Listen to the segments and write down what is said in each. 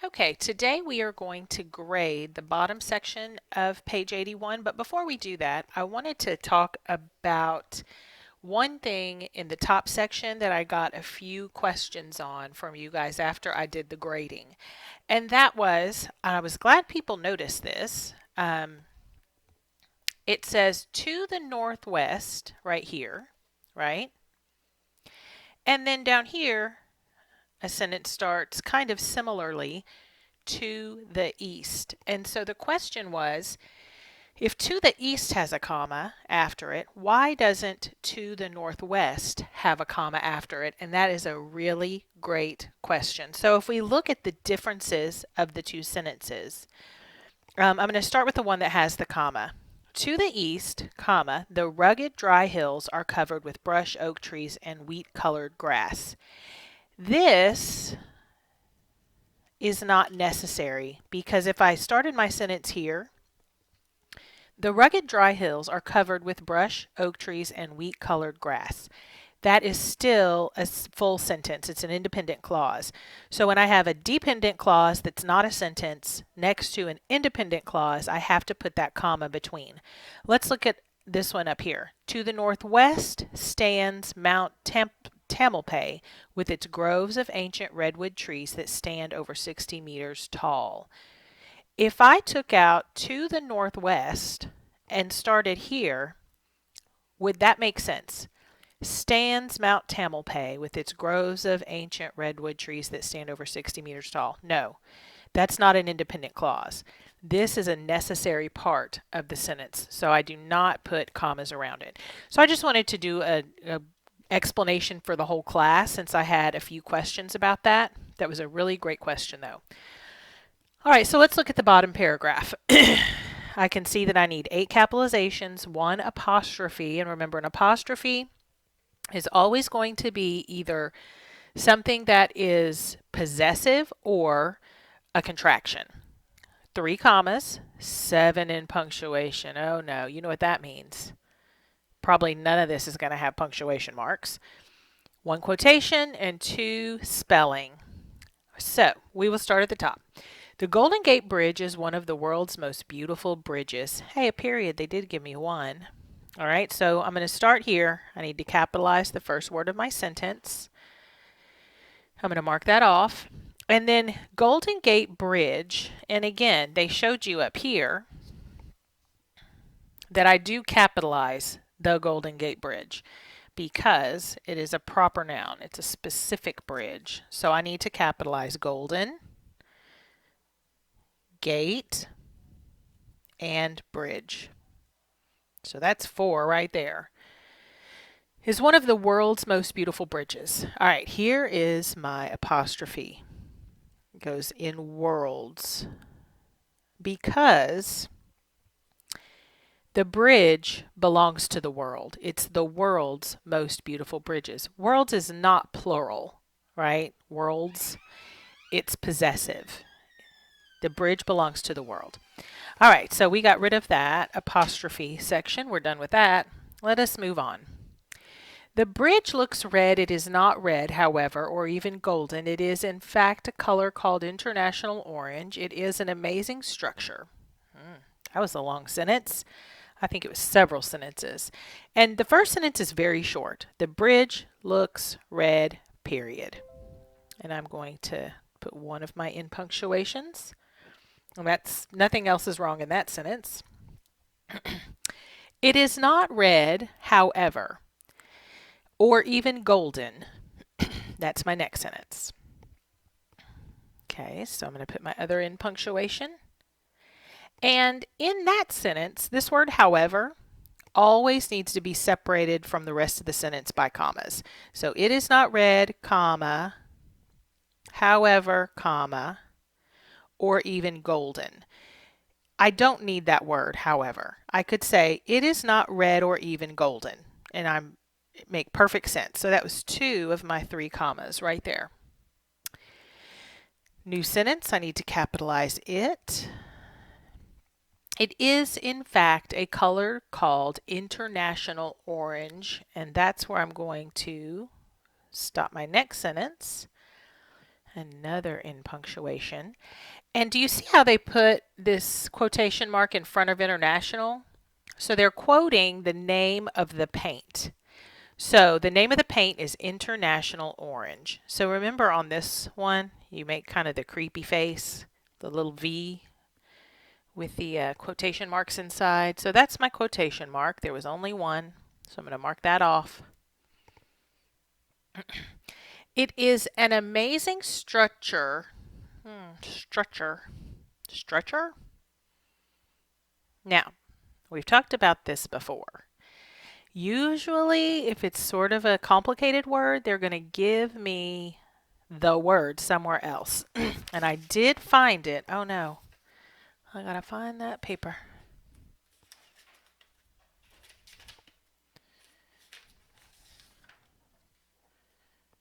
Okay, today we are going to grade the bottom section of page 81, but before we do that, I wanted to talk about one thing in the top section that I got a few questions on from you guys after I did the grading. And that was, I was glad people noticed this. It says to the northwest right here, right? And then down here, a sentence starts kind of similarly to the east. And so the question was, if to the east has a comma after it, why doesn't to the northwest have a comma after it? And that is a really great question. So if we look at the differences of the two sentences, I'm going to start with the one that has the comma. To the east, comma, the rugged dry hills are covered with brush, oak trees, and wheat-colored grass. This is not necessary because if I started my sentence here, the rugged dry hills are covered with brush, oak trees, and wheat-colored grass. That is still a full sentence. It's an independent clause. So when I have a dependent clause that's not a sentence next to an independent clause, I have to put that comma between. Let's look at this one up here. To the northwest stands Mount Tamalpais with its groves of ancient redwood trees that stand over 60 meters tall. If I took out to the northwest and started here, would that make sense? Stands Mount Tamalpais with its groves of ancient redwood trees that stand over 60 meters tall. No, that's not an independent clause. This is a necessary part of the sentence, so I do not put commas around it. So I just wanted to do a explanation for the whole class since I had a few questions about that. That was a really great question though. All right, so let's look at the bottom paragraph. I can see that I need 8 capitalizations, 1 apostrophe, and remember an apostrophe is always going to be either something that is possessive or a contraction. 3 commas, 7 in punctuation. Oh no, you know what that means. Probably none of this is going to have punctuation marks. 1 quotation and 2 spelling. So we will start at the top. The Golden Gate Bridge is one of the world's most beautiful bridges. Hey, a period. They did give me 1. All right, so I'm going to start here. I need to capitalize the first word of my sentence. I'm going to mark that off. And then Golden Gate Bridge, and again, they showed you up here that I do capitalize the Golden Gate Bridge because it is a proper noun. It's a specific bridge. So I need to capitalize Golden Gate and Bridge. So that's 4 right there. Is one of the world's most beautiful bridges. All right, here is my apostrophe. It goes in worlds because the bridge belongs to the world. It's the world's most beautiful bridges. Worlds is not plural, right? Worlds, it's possessive. The bridge belongs to the world. All right, so we got rid of that apostrophe section. We're done with that. Let us move on. The bridge looks red. It is not red, however, or even golden. It is, in fact, a color called international orange. It is an amazing structure. That was a long sentence. I think it was several sentences. And the first sentence is very short. The bridge looks red, period. And I'm going to put one of my in punctuations. And that's nothing else is wrong in that sentence. It is not red, however, or even golden. That's my next sentence. Okay, so I'm going to put my other in punctuation. And in that sentence, this word however always needs to be separated from the rest of the sentence by commas. So it is not red, comma, however, comma, or even golden. I don't need that word, however. I could say it is not red or even golden, and it make perfect sense. So that was 2 of my 3 commas right there. New sentence, I need to capitalize it. It is, in fact, a color called international orange, and that's where I'm going to stop my next sentence. Another in punctuation. And do you see how they put this quotation mark in front of international? So they're quoting the name of the paint. So the name of the paint is International Orange. So remember on this one, you make kind of the creepy face, the little V with the quotation marks inside. So that's my quotation mark. There was only one, so I'm going to mark that off. It is an amazing structure. Structure? Now, we've talked about this before. Usually, if it's sort of a complicated word, they're going to give me the word somewhere else. And I did find it. Oh no, I gotta find that paper.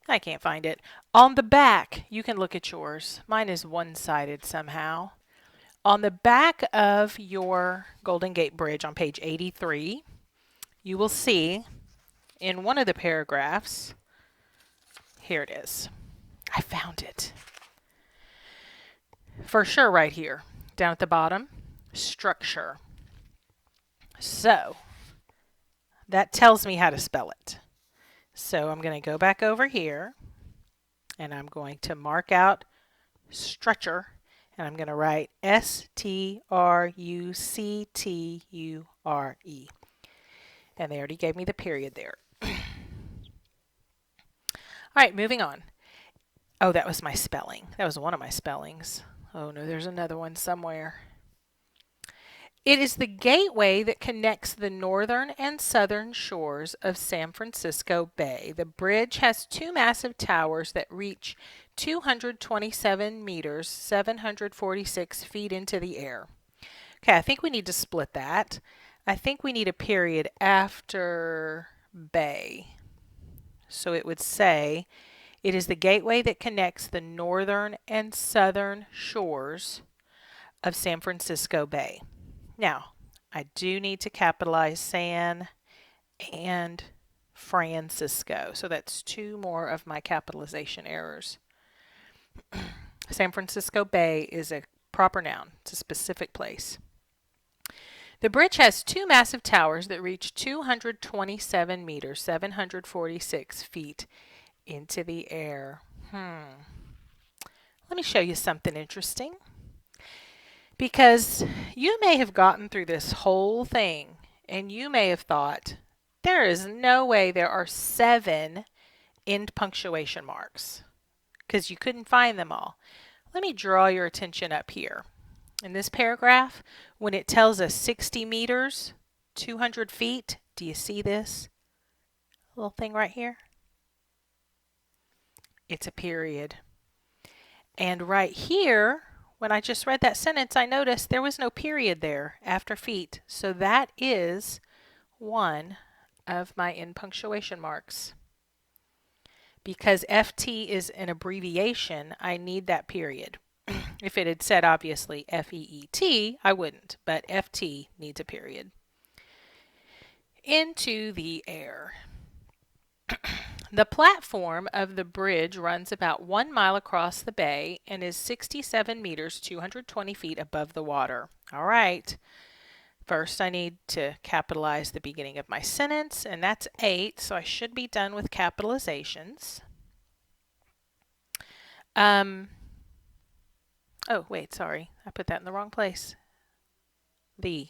I can't find it. On the back, you can look at yours. Mine is one-sided somehow. On the back of your Golden Gate Bridge on page 83, you will see in one of the paragraphs, here it is. I found it. For sure right here, down at the bottom, structure. So, that tells me how to spell it. So I'm going to go back over here and I'm going to mark out structure and I'm going to write S-T-R-U-C-T-U-R-E. And they already gave me the period there. All right, moving on. Oh, that was my spelling. That was one of my spellings. Oh no, there's another one somewhere. It is the gateway that connects the northern and southern shores of San Francisco Bay. The bridge has two massive towers that reach 227 meters, 746 feet into the air. Okay, I think we need to split that. I think we need a period after Bay. So it would say, it is the gateway that connects the northern and southern shores of San Francisco Bay. Now, I do need to capitalize San and Francisco. So that's two more of my capitalization errors. San Francisco Bay is a proper noun. It's a specific place. The bridge has two massive towers that reach 227 meters, 746 feet into the air. Let me show you something interesting. Because you may have gotten through this whole thing and you may have thought, there is no way there are 7 end punctuation marks because you couldn't find them all. Let me draw your attention up here. In this paragraph, when it tells us 60 meters, 200 feet, do you see this little thing right here? It's a period. And right here, when I just read that sentence, I noticed there was no period there after feet. So that is one of my end punctuation marks. Because FT is an abbreviation, I need that period. If it had said, obviously, FEET, I wouldn't, but FT needs a period. Into the air. The platform of the bridge runs about 1 mile across the bay and is 67 meters, 220 feet above the water. All right. First, I need to capitalize the beginning of my sentence, and that's 8, so I should be done with capitalizations. Oh, wait, sorry. I put that in the wrong place. All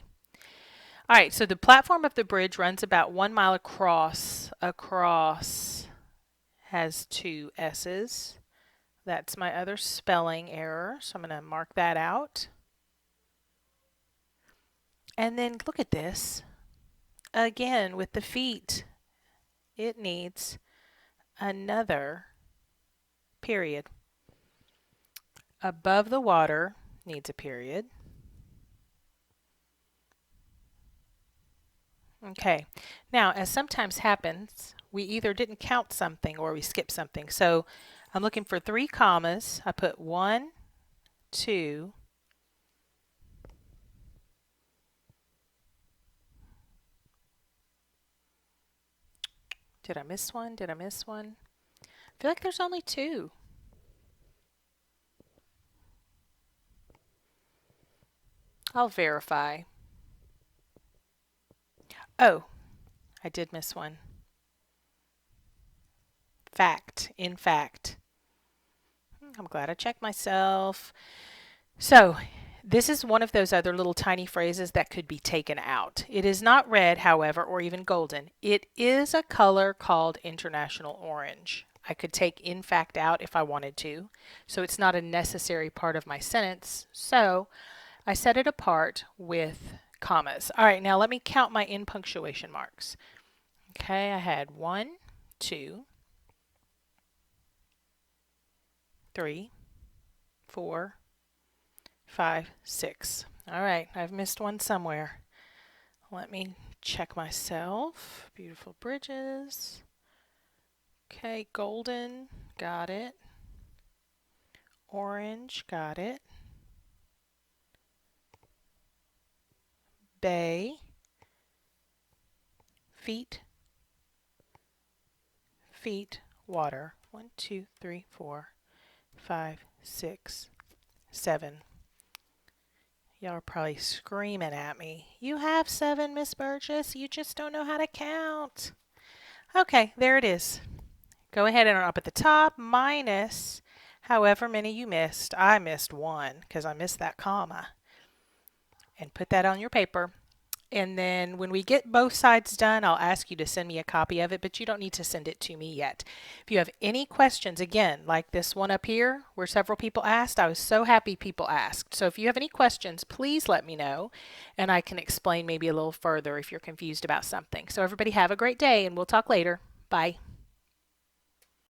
right, so the platform of the bridge runs about 1 mile across. Across has 2 S's. That's my other spelling error, so I'm going to mark that out. And then look at this. Again, with the feet, it needs another period. Above the water needs a period. Okay, now as sometimes happens, we either didn't count something or we skipped something. So I'm looking for 3 commas. I put 1, 2, did I miss one? Did I miss one? I feel like there's only 2. I'll verify. Oh, I did miss one. Fact, in fact. I'm glad I checked myself. So, this is one of those other little tiny phrases that could be taken out. It is not red, however, or even golden. It is a color called international orange. I could take in fact out if I wanted to. So it's not a necessary part of my sentence. So I set it apart with commas. All right, now let me count my in punctuation marks. Okay, I had 1, 2, 3, 4, 5, 6. All right, I've missed one somewhere. Let me check myself. Beautiful bridges. Okay, golden, got it. Orange, got it. Bay, feet, feet, water. 1, 2, 3, 4, 5, 6, 7. Y'all are probably screaming at me. You have 7, Miss Burgess. You just don't know how to count. Okay, there it is. Go ahead and up at the top, minus however many you missed. I missed 1 because I missed that comma. And put that on your paper. And then when we get both sides done, I'll ask you to send me a copy of it, but you don't need to send it to me yet. If you have any questions, again, like this one up here where several people asked, I was so happy people asked. So if you have any questions, please let me know, and I can explain maybe a little further if you're confused about something. So everybody have a great day, and we'll talk later. Bye.